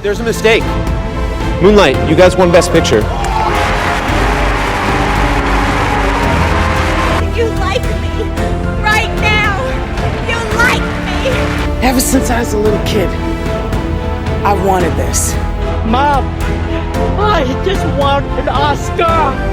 There's a mistake. Moonlight, you guys won Best Picture. You like me right now. You like me. Ever since I was a little kid, I wanted this. Mom, I just want an Oscar.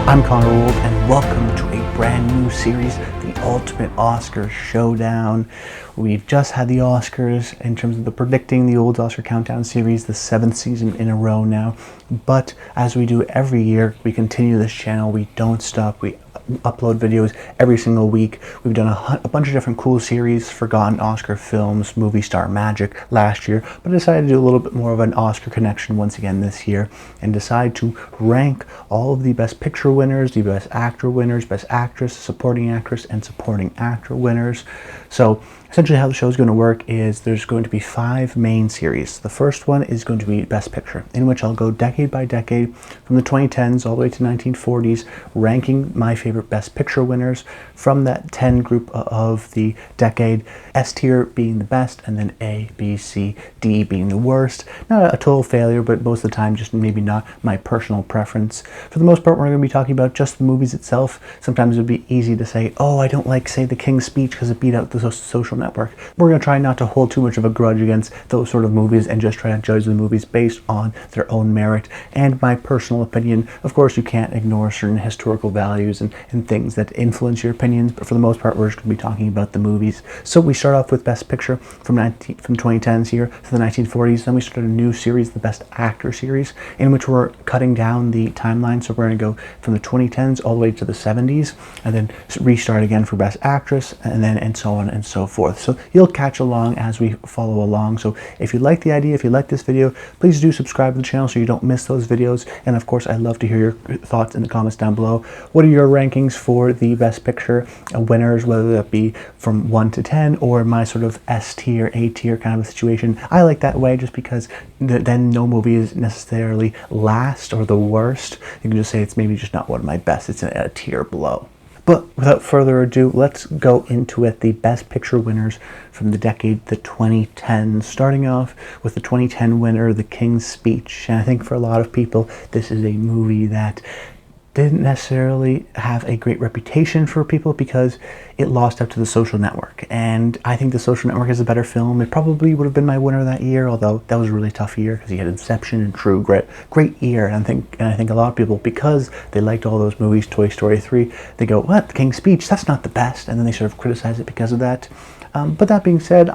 I'm Connor Wold, and welcome to a brand new series, the Ultimate Oscar Showdown. We've just had the Oscars in terms of the Predicting the Old Oscar Countdown series, the 7th season in a row now. But as we do every year, we continue this channel. We don't stop. We upload videos every single week. We've done a bunch of different cool series, Forgotten Oscar Films, Movie Star Magic last year, but I decided to do a little bit more of an Oscar connection once again this year and decide to rank all of the Best Picture winners, the Best Actor winners, Best Actress, Supporting Actress, and Supporting Actor winners. So essentially how the show is going to work is there's going to be 5 main series. The first one is going to be Best Picture, in which I'll go decade by decade from the 2010s all the way to 1940s, ranking my favorite Best Picture winners from that 10 group of the decade, S tier being the best, and then A, B, C, D being the worst. Not a total failure, but most of the time just maybe not my personal preference. For the most part, we're going to be talking about just the movies itself. Sometimes it would be easy to say, oh, I don't like, say, The King's Speech because it beat out The Social Network. We're going to try not to hold too much of a grudge against those sort of movies and just try to judge the movies based on their own merit and my personal opinion. Of course, you can't ignore certain historical values and things that influence your opinions, but for the most part, we're just going to be talking about the movies. So we start off with Best Picture from 2010s here to the 1940s. Then we started a new series, the Best Actor series, in which we're cutting down the timeline. So we're going to go from the 2010s all the way to the 70s, and then restart again for Best Actress, and so on and so forth. So you'll catch along as we follow along. So if you like the idea, if you like this video, please do subscribe to the channel so you don't miss those videos. And of course, I'd love to hear your thoughts in the comments down below. What are your rankings for the Best Picture winners, whether that be from 1 to 10 or my sort of S tier, A tier kind of a situation? I like that way just because then no movie is necessarily last or the worst. You can just say it's maybe just not one of my best. It's a tier below. But without further ado, let's go into it. The Best Picture winners from the decade, the 2010s. Starting off with the 2010 winner, The King's Speech. And I think for a lot of people, this is a movie that didn't necessarily have a great reputation for people because it lost out to The Social Network. And I think The Social Network is a better film. It probably would have been my winner that year, although that was a really tough year because he had Inception and True Grit. Great year. And I think a lot of people, because they liked all those movies, Toy Story 3, they go, what, The King's Speech? That's not the best. And then they sort of criticize it because of that. But that being said,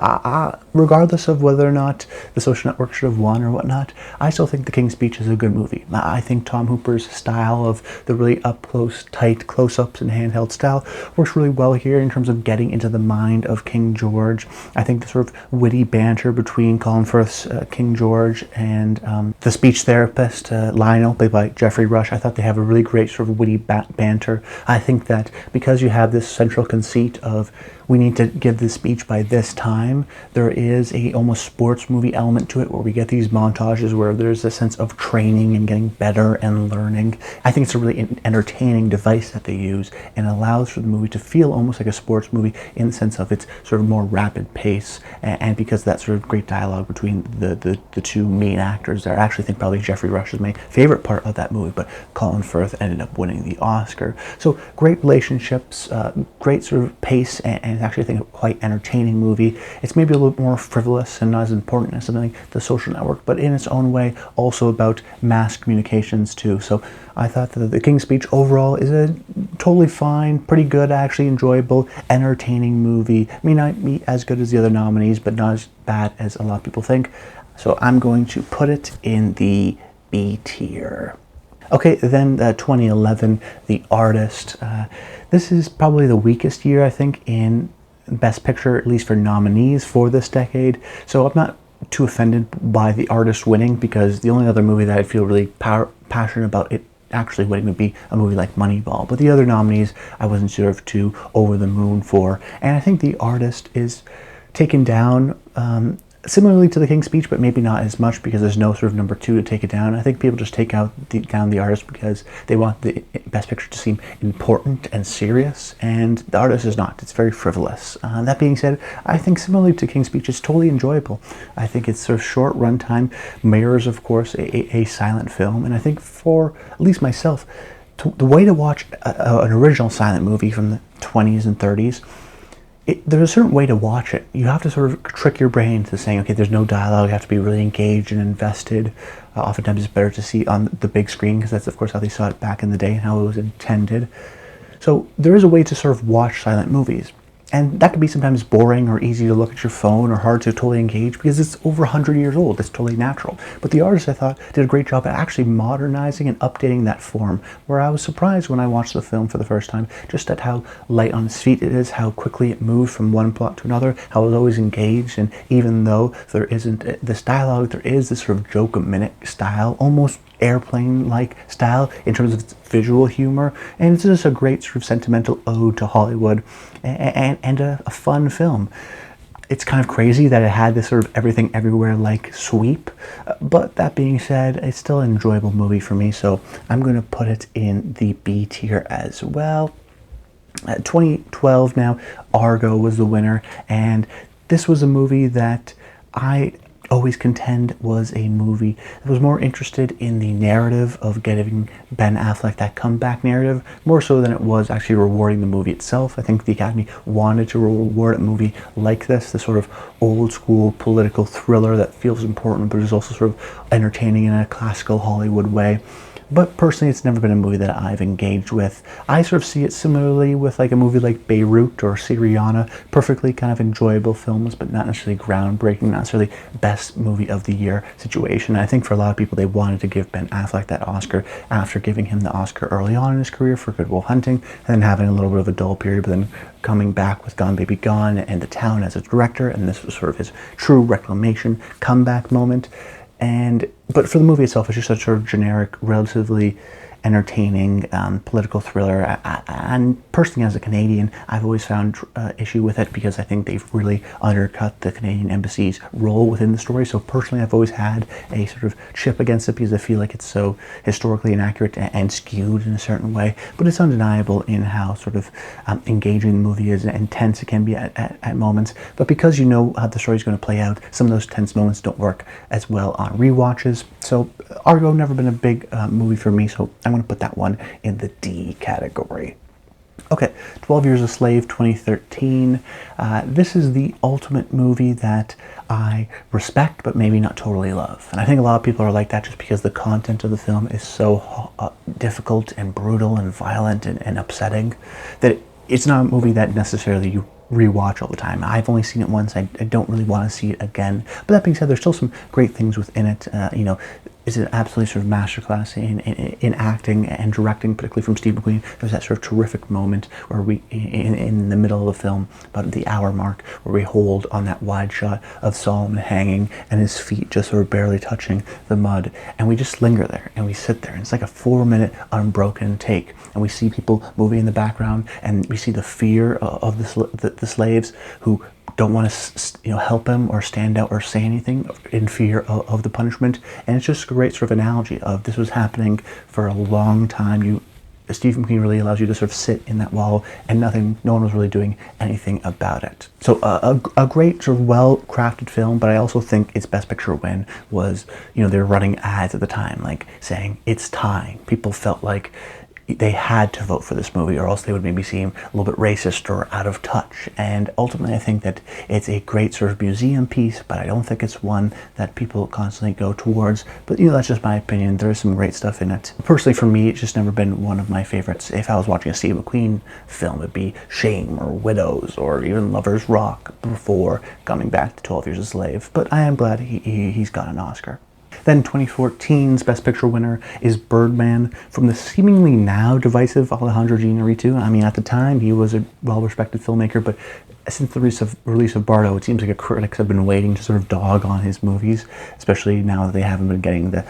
regardless of whether or not The Social Network should have won or whatnot, I still think The King's Speech is a good movie. I think Tom Hooper's style of the really up-close, tight close-ups and handheld style works really well here in terms of getting into the mind of King George. I think the sort of witty banter between Colin Firth's King George and the speech therapist, Lionel, played by Jeffrey Rush, I thought they have a really great sort of witty banter. I think that because you have this central conceit of we need to give this speech by this time, there is a almost sports movie element to it where we get these montages where there's a sense of training and getting better and learning. I think it's a really entertaining device that they use and allows for the movie to feel almost like a sports movie in the sense of its sort of more rapid pace, and because of that sort of great dialogue between the two main actors there. I actually think probably Jeffrey Rush is my favorite part of that movie, but Colin Firth ended up winning the Oscar. So great relationships, great sort of pace, and actually I think a quite entertaining movie. It's maybe a little more frivolous and not as important as something like The Social Network, but in its own way also about mass communications too. So I thought that The King's Speech overall is a totally fine, pretty good, actually enjoyable, entertaining movie. May not be as good as the other nominees, but not as bad as a lot of people think. So I'm going to put it in the B tier. Okay, then 2011, The Artist. This is probably the weakest year, I think, in Best Picture, at least for nominees for this decade. So I'm not too offended by The Artist winning because the only other movie that I feel really passionate about it actually winning would be a movie like Moneyball. But the other nominees I wasn't sort of too over the moon for. And I think The Artist is taken down Similarly to The King's Speech, but maybe not as much because there's no sort of number two to take it down. I think people just take down the artist because they want the Best Picture to seem important and serious, and the artist is not. It's very frivolous. That being said, I think similarly to King's Speech, it's totally enjoyable. I think it's sort of short runtime, mirrors, of course, a silent film, and I think for at least myself, the way to watch an original silent movie from the 20s and 30s, there's a certain way to watch it. You have to sort of trick your brain to saying, okay, there's no dialogue, you have to be really engaged and invested. Oftentimes it's better to see on the big screen because that's of course how they saw it back in the day and how it was intended. So there is a way to sort of watch silent movies. And that can be sometimes boring or easy to look at your phone or hard to totally engage because it's over 100 years old. It's totally natural. But the artist, I thought, did a great job at actually modernizing and updating that form, where I was surprised when I watched the film for the first time just at how light on its feet it is, how quickly it moved from one plot to another, how it was always engaged, and even though there isn't this dialogue, there is this sort of joke-a-minute style, almost airplane-like style in terms of its visual humor, and it's just a great sort of sentimental ode to Hollywood and a fun film. It's kind of crazy that it had this sort of everything everywhere like sweep, but that being said, it's still an enjoyable movie for me, so I'm going to put it in the B tier as well. 2012 now, Argo was the winner, and this was a movie that I always contend was a movie that was more interested in the narrative of getting Ben Affleck that comeback narrative, more so than it was actually rewarding the movie itself. I think the Academy wanted to reward a movie like this sort of old school political thriller that feels important but is also sort of entertaining in a classical Hollywood way. But personally, it's never been a movie that I've engaged with. I sort of see it similarly with like a movie like Beirut or Syriana, perfectly kind of enjoyable films, but not necessarily groundbreaking, not necessarily best movie of the year situation. I think for a lot of people, they wanted to give Ben Affleck that Oscar after giving him the Oscar early on in his career for Good Will Hunting, and then having a little bit of a dull period, but then coming back with Gone Baby Gone and The Town as a director, and this was sort of his true reclamation comeback moment. But for the movie itself, it's just a sort of generic, relatively entertaining political thriller. And personally, as a Canadian, I've always found issue with it because I think they've really undercut the Canadian Embassy's role within the story. So personally, I've always had a sort of chip against it because I feel like it's so historically inaccurate and skewed in a certain way. But it's undeniable in how sort of engaging the movie is and intense it can be at moments. But because you know how the story's going to play out, some of those tense moments don't work as well on rewatches. So Argo never been a big movie for me, so I'm going to put that one in the D category. Okay, 12 Years a Slave, 2013. This is the ultimate movie that I respect, but maybe not totally love. And I think a lot of people are like that just because the content of the film is so difficult and brutal and violent and upsetting that it's not a movie that necessarily you rewatch all the time. I've only seen it once. I don't really want to see it again. But that being said, there's still some great things within it. It's an absolute sort of masterclass in acting and directing, particularly from Steve McQueen. There's that sort of terrific moment where we, in the middle of the film, about the hour mark, where we hold on that wide shot of Solomon hanging and his feet just sort of barely touching the mud. And we just linger there and we sit there. And it's like a 4-minute unbroken take. And we see people moving in the background, and we see the fear of the slaves who don't want to help him or stand out or say anything in fear of the punishment. And it's just a great sort of analogy of this was happening for a long time. Stephen King really allows you to sort of sit in that wall and no one was really doing anything about it. So a great sort of well-crafted film, but I also think its Best Picture win was, they're running ads at the time, like saying it's time. People felt like they had to vote for this movie or else they would maybe seem a little bit racist or out of touch. And ultimately I think that it's a great sort of museum piece, but I don't think it's one that people constantly go towards. But that's just my opinion. There is some great stuff in it. Personally for me, it's just never been one of my favorites. If I was watching a Steve McQueen film, it'd be Shame or Widows or even Lovers Rock before coming back to 12 Years a Slave. But I am glad he's got an Oscar. Then 2014's Best Picture winner is Birdman, from the seemingly now divisive Alejandro Iñárritu. I mean, at the time, he was a well-respected filmmaker, but since the release of Bardo, it seems like critics have been waiting to sort of dog on his movies, especially now that they haven't been getting the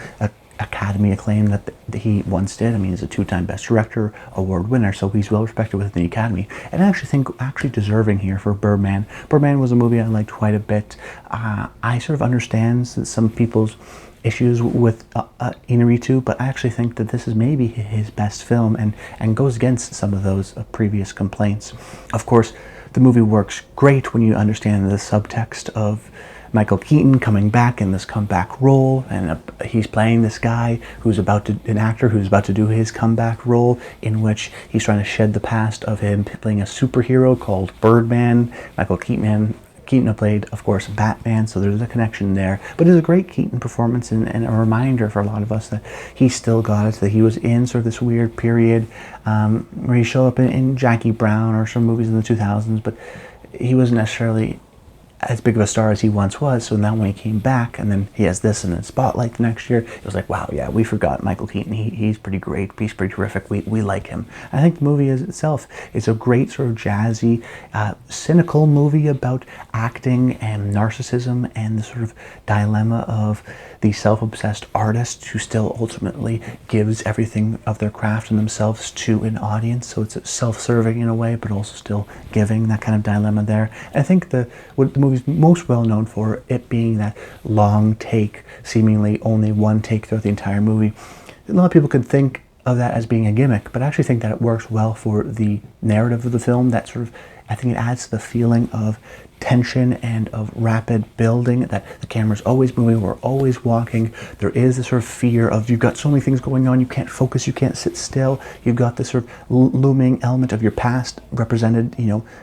Academy acclaim that he once did. I mean, he's a 2-time Best Director award winner, so he's well respected within the Academy. And I actually think deserving here for Birdman. Birdman was a movie I liked quite a bit. I sort of understand some people's issues with Inarritu, but I actually think that this is maybe his best film and goes against some of those previous complaints. Of course, the movie works great when you understand the subtext of Michael Keaton coming back in this comeback role, and he's playing this guy an actor who's about to do his comeback role, in which he's trying to shed the past of him playing a superhero called Birdman. Michael Keaton played, of course, Batman, so there's a connection there. But it's a great Keaton performance and a reminder for a lot of us that he still got it, that he was in sort of this weird period where he showed up in Jackie Brown or some movies in the 2000s, but he wasn't necessarily as big of a star as he once was. So now when he came back, and then he has this and then Spotlight the next year, it was like, wow, yeah, we forgot Michael Keaton. He's pretty great. He's pretty terrific. We like him. I think the movie itself is a great sort of jazzy, cynical movie about acting and narcissism and the sort of dilemma of the self-obsessed artist who still ultimately gives everything of their craft and themselves to an audience. So it's self-serving in a way, but also still giving, that kind of dilemma there. And I think what the movie's most well known for, it being that long take, seemingly only one take throughout the entire movie. A lot of people could think of that as being a gimmick, but I actually think that it works well for the narrative of the film. That sort of, I think it adds to the feeling of tension and of rapid building, that the camera's always moving, we're always walking. There is this sort of fear of, you've got so many things going on, you can't focus, you can't sit still. You've got this sort of looming element of your past represented,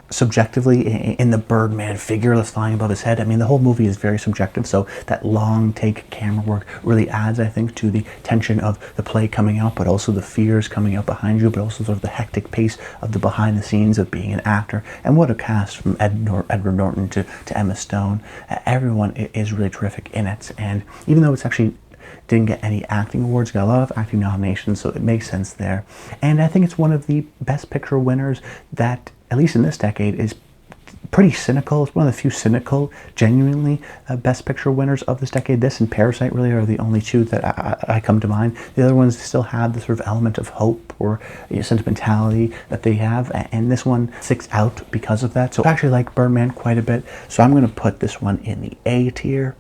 subjectively in the Birdman figure that's flying above his head. I mean, the whole movie is very subjective, so that long take camera work really adds, I think, to the tension of the play coming out, but also the fears coming out behind you, but also sort of the hectic pace of the behind the scenes of being an actor. And what a cast, from Edward Norton to Emma Stone. Everyone is really terrific in it, and even though it's actually didn't get any acting awards, got a lot of acting nominations, so it makes sense there. And I think it's one of the Best Picture winners that, at least in this decade, is pretty cynical. It's one of the few cynical, genuinely Best Picture winners of this decade. This and Parasite really are the only two that I come to mind. The other ones still have the sort of element of hope or sentimentality that they have, and this one sticks out because of that. So I actually like Birdman quite a bit, so I'm going to put this one in the A tier.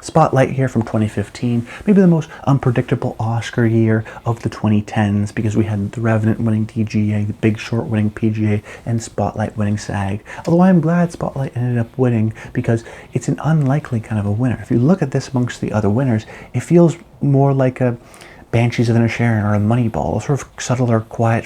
Spotlight here from 2015, maybe the most unpredictable Oscar year of the 2010s, because we had The Revenant winning DGA, The Big Short winning PGA, and Spotlight winning SAG. Although I'm glad Spotlight ended up winning, because it's an unlikely kind of a winner. If you look at this amongst the other winners, it feels more like a Banshees of Inisherin or a Moneyball, a sort of subtler, quieter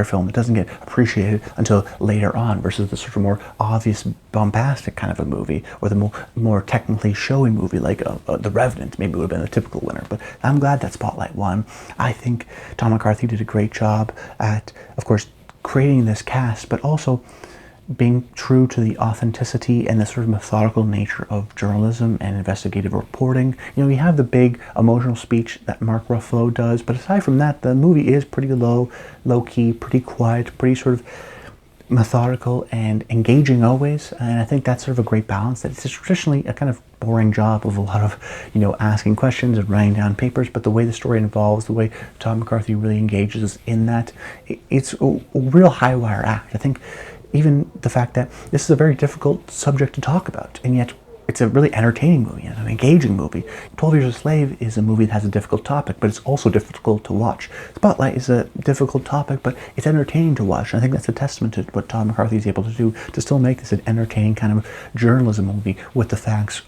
film that doesn't get appreciated until later on, versus the sort of more obvious, bombastic kind of a movie, or the more technically showy movie like The Revenant maybe would have been a typical winner. But I'm glad that Spotlight won. I think Tom McCarthy did a great job at, of course, creating this cast, but also being true to the authenticity and the sort of methodical nature of journalism and investigative reporting. We have the big emotional speech that Mark Ruffalo does, but aside from that, the movie is pretty low-key, pretty quiet, pretty sort of methodical and engaging always, and I think that's sort of a great balance. That it's traditionally a kind of boring job of a lot of, asking questions and writing down papers, but the way the story involves, the way Tom McCarthy really engages in that, it's a real high-wire act. I think even the fact that this is a very difficult subject to talk about, and yet it's a really entertaining movie and an engaging movie. 12 Years a Slave is a movie that has a difficult topic, but it's also difficult to watch. Spotlight is a difficult topic, but it's entertaining to watch. And I think that's a testament to what Tom McCarthy is able to do, to still make this an entertaining kind of journalism movie with the facts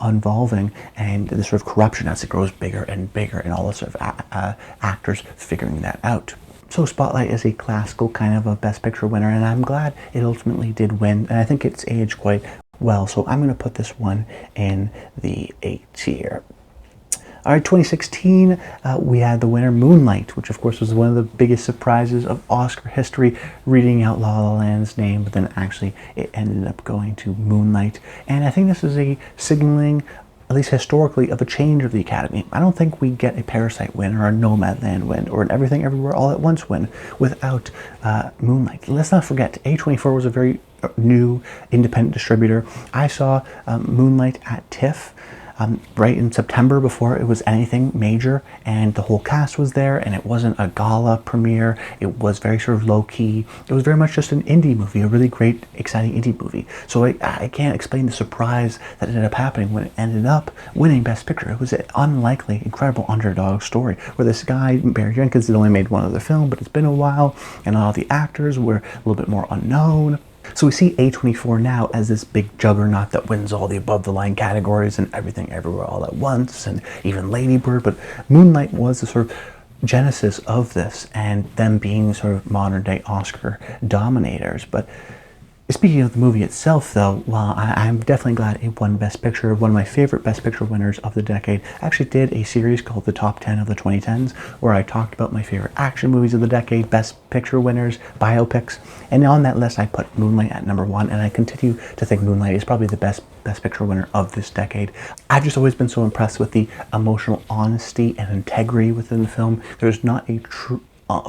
involving and the sort of corruption as it grows bigger and bigger, and all the sort of actors figuring that out. So Spotlight is a classical kind of a Best Picture winner, and I'm glad it ultimately did win, and I think it's aged quite well. So I'm going to put this one in the A tier. All right, 2016, we had the winner Moonlight, which of course was one of the biggest surprises of Oscar history, reading out La La Land's name, but then actually it ended up going to Moonlight. And I think this is a signaling, at least historically, of a change of the Academy. I don't think we get a Parasite win or a Nomadland win or an Everything Everywhere All at Once win without Moonlight. Let's not forget, A24 was a very new independent distributor. I saw Moonlight at TIFF. right in September before it was anything major, and the whole cast was there, and it wasn't a gala premiere. It was very sort of low-key. It was very much just an indie movie, a really great, exciting indie movie. So I can't explain the surprise that ended up happening when it ended up winning Best Picture. It was an unlikely, incredible underdog story where this guy, Barry Jenkins, had only made one other film, but it's been a while, and all the actors were a little bit more unknown. So we see A24 now as this big juggernaut that wins all the above-the-line categories and Everything Everywhere All at Once, and even Lady Bird, but Moonlight was the sort of genesis of this, and them being sort of modern-day Oscar dominators. But speaking of the movie itself, though, while I'm definitely glad it won Best Picture, one of my favorite Best Picture winners of the decade, I actually did a series called The Top 10 of the 2010s, where I talked about my favorite action movies of the decade, Best Picture winners, biopics, and on that list I put Moonlight at number 1, and I continue to think Moonlight is probably the best Picture winner of this decade. I've just always been so impressed with the emotional honesty and integrity within the film. There's not a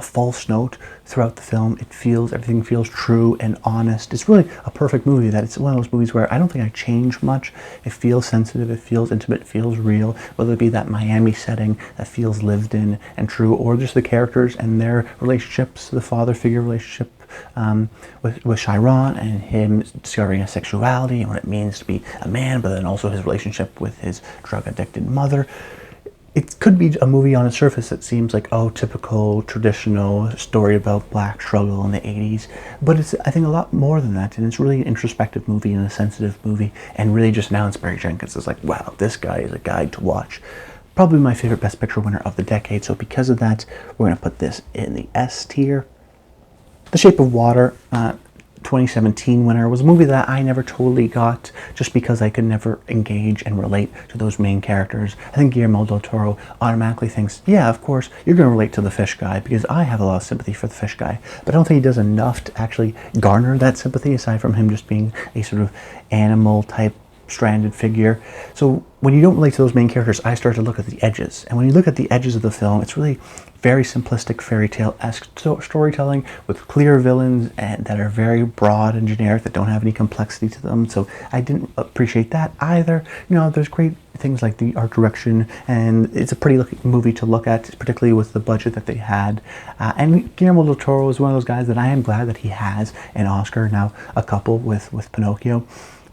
false note throughout the film. Everything feels true and honest. It's really a perfect movie. That it's one of those movies where I don't think I change much. It feels sensitive, it feels intimate, it feels real, whether it be that Miami setting that feels lived in and true, or just the characters and their relationships, the father figure relationship with Chiron, and him discovering his sexuality and what it means to be a man, but then also his relationship with his drug addicted mother. It could be a movie on its surface that seems like, oh, typical, traditional story about black struggle in the 80s. But it's, I think, a lot more than that. And it's really an introspective movie and a sensitive movie. And really just announced Barry Jenkins as like, wow, this guy is a guy to watch. Probably my favorite Best Picture winner of the decade. So because of that, we're going to put this in the S tier. The Shape of Water, 2017 winner, was a movie that I never totally got just because I could never engage and relate to those main characters. I think Guillermo del Toro automatically thinks, yeah, of course, you're going to relate to the fish guy because I have a lot of sympathy for the fish guy. But I don't think he does enough to actually garner that sympathy aside from him just being a sort of animal type stranded figure. So when you don't relate to those main characters, I start to look at the edges. And when you look at the edges of the film, it's really very simplistic fairy tale-esque storytelling with clear villains and that are very broad and generic, that don't have any complexity to them. So I didn't appreciate that either. You know, there's great things like the art direction, and it's a pretty movie to look at, particularly with the budget that they had. And Guillermo del Toro is one of those guys that I am glad that he has an Oscar, now a couple with Pinocchio.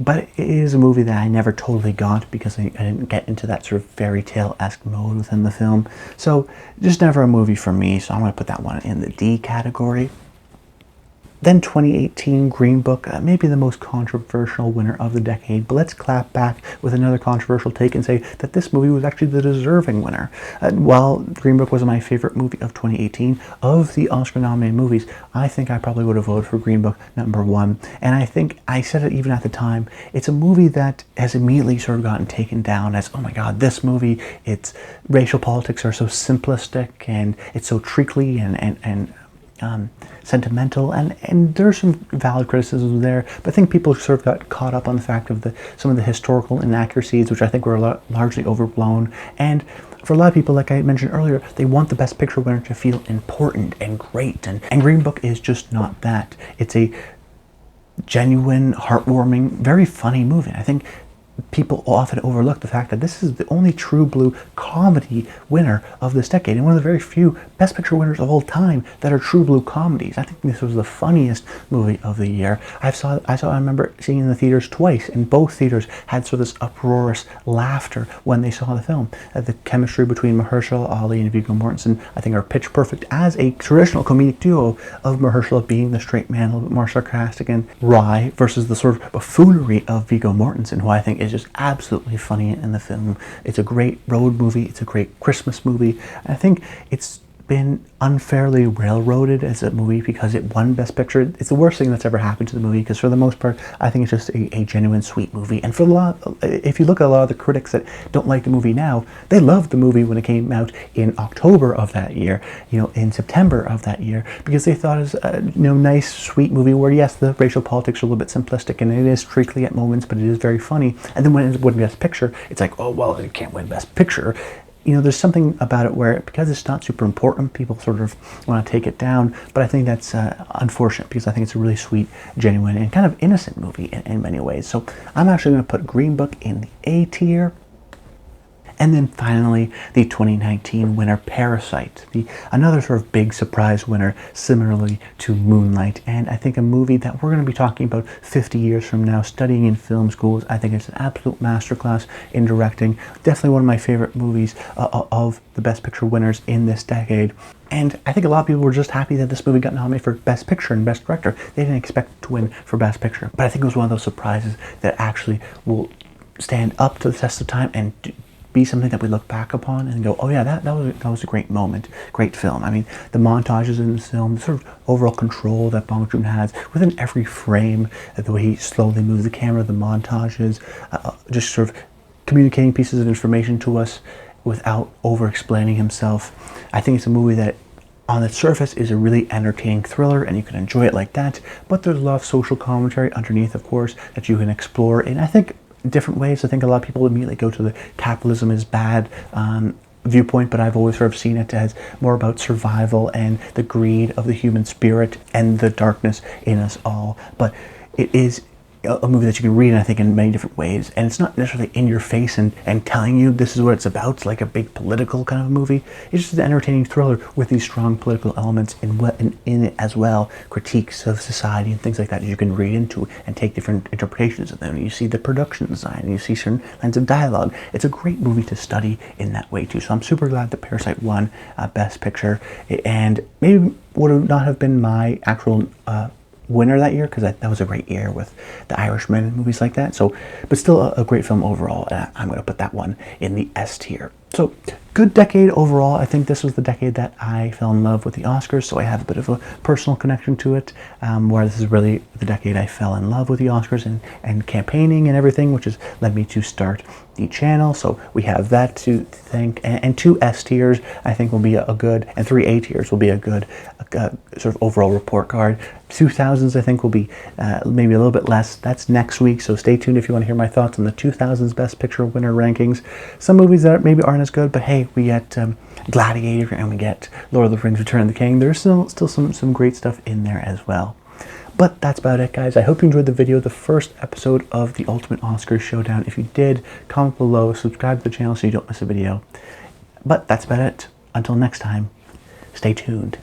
But it is a movie that I never totally got because I didn't get into that sort of fairy tale-esque mode within the film. So just never a movie for me, so I'm going to put that one in the D category. Then 2018 Green Book, maybe the most controversial winner of the decade, but let's clap back with another controversial take and say that this movie was actually the deserving winner. While Green Book was my favorite movie of 2018, of the Oscar-nominated movies, I think I probably would have voted for Green Book number 1. And I think I said it even at the time, it's a movie that has immediately sort of gotten taken down as, oh my god, this movie, its racial politics are so simplistic and it's so treacly and sentimental, and there's some valid criticisms there, but I think people sort of got caught up on the fact of some of the historical inaccuracies, which I think were largely overblown. And for a lot of people, like I mentioned earlier, they want the Best Picture winner to feel important and great, and Green Book is just not that. It's a genuine, heartwarming, very funny movie. I think people often overlook the fact that this is the only true blue comedy winner of this decade, and one of the very few Best Picture winners of all time that are true blue comedies. I think this was the funniest movie of the year. I remember seeing it in the theaters twice, and both theaters had sort of this uproarious laughter when they saw the film. The chemistry between Mahershala Ali and Viggo Mortensen, I think, are pitch perfect as a traditional comedic duo of Mahershala being the straight man, a little bit more sarcastic and wry, versus the sort of buffoonery of Viggo Mortensen, who I think is just absolutely funny in the film. It's a great road movie. It's a great Christmas movie. I think it's been unfairly railroaded as a movie because it won Best Picture. It's the worst thing that's ever happened to the movie because for the most part, I think it's just a genuine sweet movie. And for if you look at a lot of the critics that don't like the movie now, they loved the movie when it came out in October of that year, in September of that year, because they thought it was a nice, sweet movie where, yes, the racial politics are a little bit simplistic and it is treacly at moments, but it is very funny. And then when it wins Best Picture, it's like, oh, well, it can't win Best Picture. There's something about it where, because it's not super important, people sort of want to take it down, but I think that's unfortunate because I think it's a really sweet, genuine, and kind of innocent movie in many ways. So I'm actually going to put Green Book in the A tier. And then finally, the 2019 winner, Parasite, another sort of big surprise winner, similarly to Moonlight. And I think a movie that we're going to be talking about 50 years from now, studying in film schools. I think it's an absolute masterclass in directing. Definitely one of my favorite movies of the Best Picture winners in this decade. And I think a lot of people were just happy that this movie got nominated for Best Picture and Best Director. They didn't expect to win for Best Picture. But I think it was one of those surprises that actually will stand up to the test of time and be something that we look back upon and go, oh yeah, that was a great moment, great film. I mean, the montages in this film, the sort of overall control that Bong Joon has within every frame, the way he slowly moves the camera, the montages, just sort of communicating pieces of information to us without over-explaining himself. I think it's a movie that on its surface is a really entertaining thriller and you can enjoy it like that, but there's a lot of social commentary underneath, of course, that you can explore in, I think, different ways. I think a lot of people immediately go to the capitalism is bad viewpoint, but I've always sort of seen it as more about survival and the greed of the human spirit and the darkness in us all. But it is a movie that you can read, I think, in many different ways, and it's not necessarily in your face and telling you this is what it's about. It's like a big political kind of a movie. It's just an entertaining thriller with these strong political elements in it as well, critiques of society and things like that you can read into and take different interpretations of them. You see the production design, and you see certain lines of dialogue. It's a great movie to study in that way too. So I'm super glad that Parasite won Best Picture, and maybe would not have been my actual winner that year, because that was a great year with The Irishman and movies like that. So, but still a great film overall. I'm going to put that one in the S tier. So, good decade overall. I think this was the decade that I fell in love with the Oscars, so I have a bit of a personal connection to it, where this is really the decade I fell in love with the Oscars and campaigning and everything, which has led me to start the channel. So we have that to thank, and 2 S tiers I think will be a good, and 3 A tiers will be a good sort of overall report card. 2000s I think will be maybe a little bit less. That's next week, so stay tuned if you want to hear my thoughts on the 2000s Best Picture winner rankings. Some movies that maybe aren't as good, but hey, we get Gladiator and we get Lord of the Rings Return of the King. There's still some great stuff in there as well. But that's about it, guys. I hope you enjoyed the video, the first episode of the Ultimate Oscars Showdown. If you did, comment below, subscribe to the channel so you don't miss a video. But that's about it. Until next time, stay tuned.